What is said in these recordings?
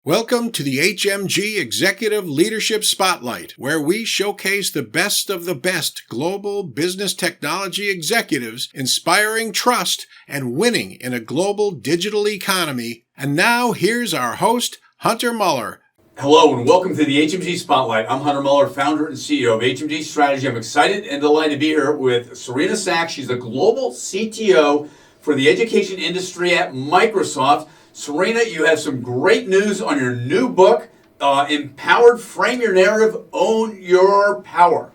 Welcome to the HMG Executive Leadership Spotlight, where we showcase the best of the best global business technology executives inspiring trust and winning in a global digital economy. And now here's our host, Hunter Muller. Hello and welcome to the HMG Spotlight. I'm Hunter Muller, founder and CEO of HMG Strategy. I'm excited and delighted to be here with Serena Sacks. She's the global CTO for the education industry at Microsoft. Serena, you have some great news on your new book, Empowered, Frame Your Narrative, Own Your Power.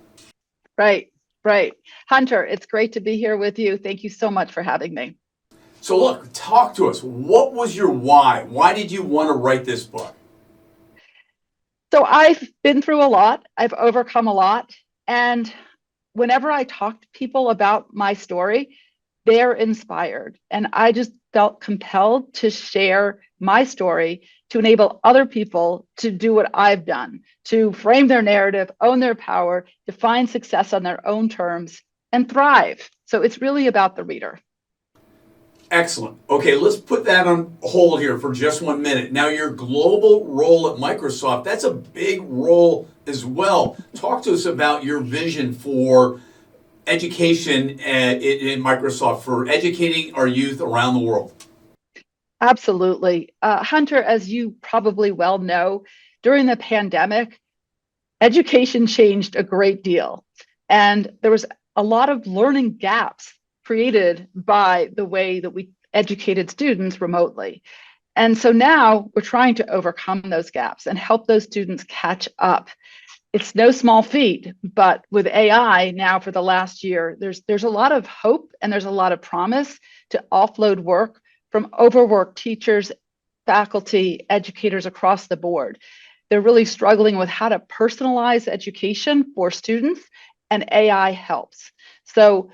Right. Hunter, it's great to be here with you. Thank you so much for having me. So look, talk to us. What was your why? Why did you want to write this book? So I've been through a lot. I've overcome a lot. And whenever I talk to people about my story, they're inspired. And I just felt compelled to share my story to enable other people to do what I've done, to frame their narrative, own their power, define success on their own terms, and thrive. So it's really about the reader. Excellent. Okay, let's put that on hold here for just 1 minute. Now, your global role at Microsoft, that's a big role as well. Talk to us about your vision for education in Microsoft, for educating our youth around the world. Absolutely. Hunter, as you probably well know, during the pandemic, education changed a great deal. And there was a lot of learning gaps created by the way that we educated students remotely. And so now we're trying to overcome those gaps and help those students catch up. It's no small feat, but with AI now for the last year, there's a lot of hope and there's a lot of promise to offload work from overworked teachers, faculty, educators across the board. They're really struggling with how to personalize education for students, and AI helps. So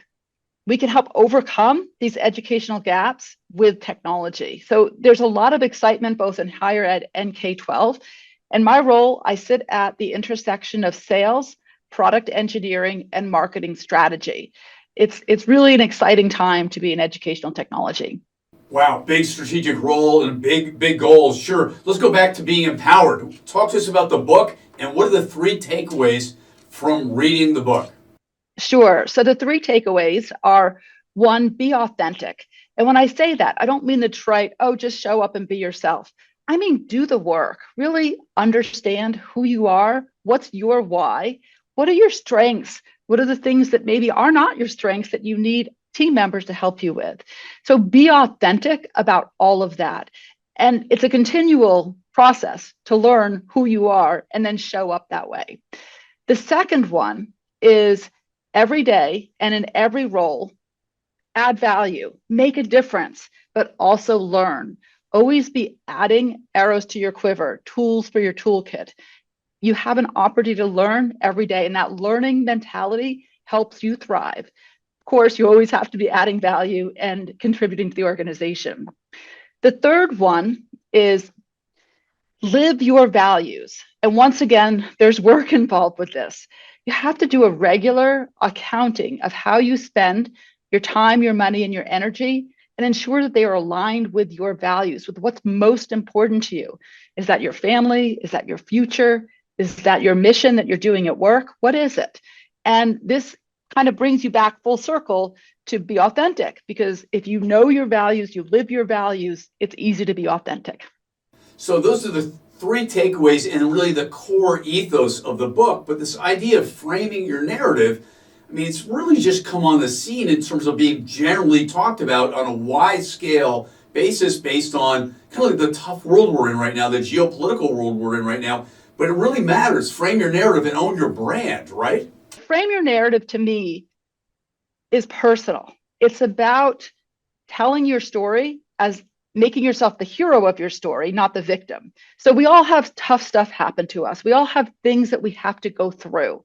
we can help overcome these educational gaps with technology. So there's a lot of excitement both in higher ed and K-12. And my role, I sit at the intersection of sales, product engineering, and marketing strategy. It's really an exciting time to be in educational technology. Wow, big strategic role and big goals. Sure. Let's go back to being empowered. Talk to us about the book and what are the 3 takeaways from reading the book? Sure. So the 3 takeaways are: 1, be authentic. And when I say that, I don't mean the trite, just show up and be yourself. I mean, do the work. Really understand who you are. What's your why? What are your strengths? What are the things that maybe are not your strengths that you need team members to help you with? So be authentic about all of that. And it's a continual process to learn who you are and then show up that way. The second one is every day and in every role, add value, make a difference, but also learn. Always be adding arrows to your quiver, tools for your toolkit. You have an opportunity to learn every day, and that learning mentality helps you thrive. Of course, you always have to be adding value and contributing to the organization. The third one is live your values. And once again, there's work involved with this. You have to do a regular accounting of how you spend your time, your money, and your energy, and ensure that they are aligned with your values, with what's most important to you. Is that your family? Is that your future? Is that your mission that you're doing at work? What is it? And this kind of brings you back full circle to be authentic, because if you know your values, you live your values, it's easy to be authentic. So those are the 3 takeaways and really the core ethos of the book. But this idea of framing your narrative, I mean, it's really just come on the scene in terms of being generally talked about on a wide scale basis based on kind of like the tough world we're in right now, the geopolitical world we're in right now. But it really matters. Frame your narrative and own your brand, right? Frame your narrative to me is personal. It's about telling your story as making yourself the hero of your story, not the victim. So we all have tough stuff happen to us. We all have things that we have to go through.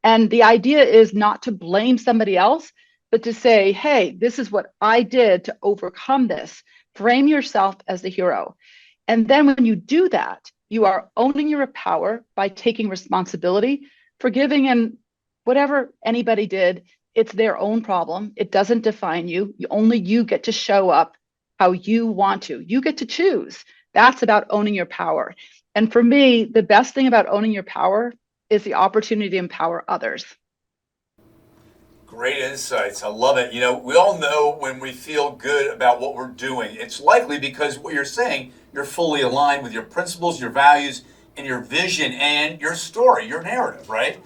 And the idea is not to blame somebody else, but to say, hey, this is what I did to overcome this. Frame yourself as the hero. And then when you do that, you are owning your power by taking responsibility, forgiving, and whatever anybody did, it's their own problem. It doesn't define you. Only you get to show up how you want to. You get to choose That's about owning your power. And for me, the best thing about owning your power is the opportunity to empower others. Great insights. I love it. We all know when we feel good about what we're doing, it's likely because what you're saying, you're fully aligned with your principles, your values, and your vision and your story, your narrative, right?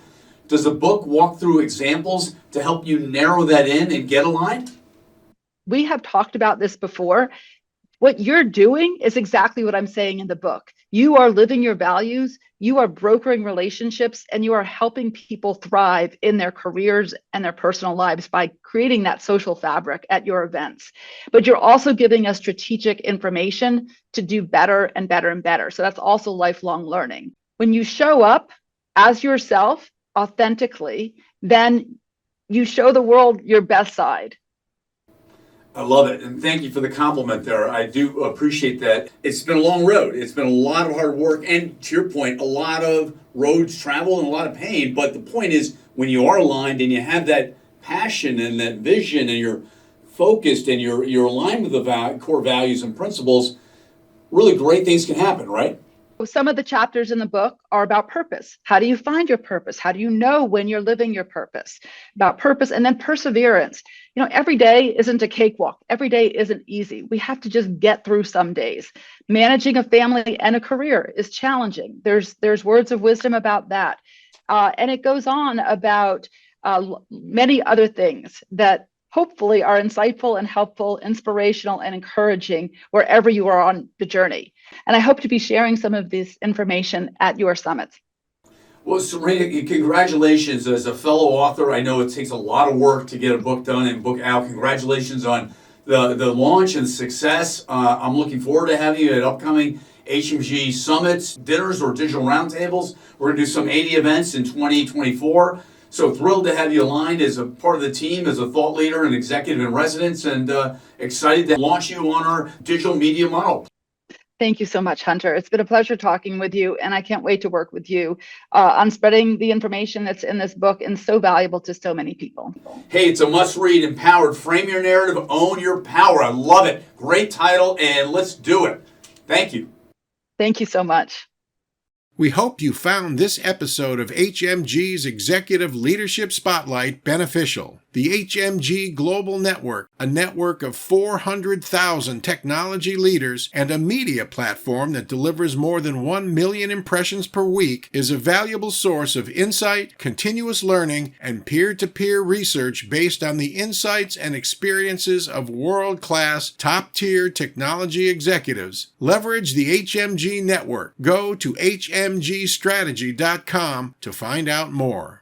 Does the book walk through examples to help you narrow that in and get aligned? We have talked about this before. What you're doing is exactly what I'm saying in the book. You are living your values, you are brokering relationships, and you are helping people thrive in their careers and their personal lives by creating that social fabric at your events. But you're also giving us strategic information to do better and better and better. So that's also lifelong learning. When you show up as yourself authentically, then you show the world your best side. I love it, and thank you for the compliment there. I do appreciate that. It's been a long road. It's been a lot of hard work, and to your point, a lot of roads traveled and a lot of pain. But the point is, when you are aligned and you have that passion and that vision, and you're focused and you're aligned with the core values and principles, really great things can happen, right? Some of the chapters in the book are about purpose. How do you find your purpose? How do you know when you're living your purpose? About purpose, and then perseverance. Every day isn't a cakewalk. Every day isn't easy. We have to just get through some days. Managing a family and a career is challenging. There's words of wisdom about that. And it goes on about many other things that hopefully are insightful and helpful, inspirational and encouraging wherever you are on the journey. And I hope to be sharing some of this information at your summits. Well, Serena, congratulations as a fellow author. I know it takes a lot of work to get a book done and book out. Congratulations on the launch and success. I'm looking forward to having you at upcoming HMG summits, dinners, or digital roundtables. We're going to do some 80 events in 2024. So thrilled to have you aligned as a part of the team, as a thought leader and executive in residence, and excited to launch you on our digital media model. Thank you so much, Hunter. It's been a pleasure talking with you, and I can't wait to work with you on spreading the information that's in this book and so valuable to so many people. Hey, it's a must-read, Empowered. Frame Your Narrative, Own Your Power. I love it. Great title, and let's do it. Thank you. Thank you so much. We hope you found this episode of HMG's Executive Leadership Spotlight beneficial. The HMG Global Network, a network of 400,000 technology leaders and a media platform that delivers more than 1 million impressions per week, is a valuable source of insight, continuous learning, and peer-to-peer research based on the insights and experiences of world-class, top-tier technology executives. Leverage the HMG network. Go to hmgstrategy.com to find out more.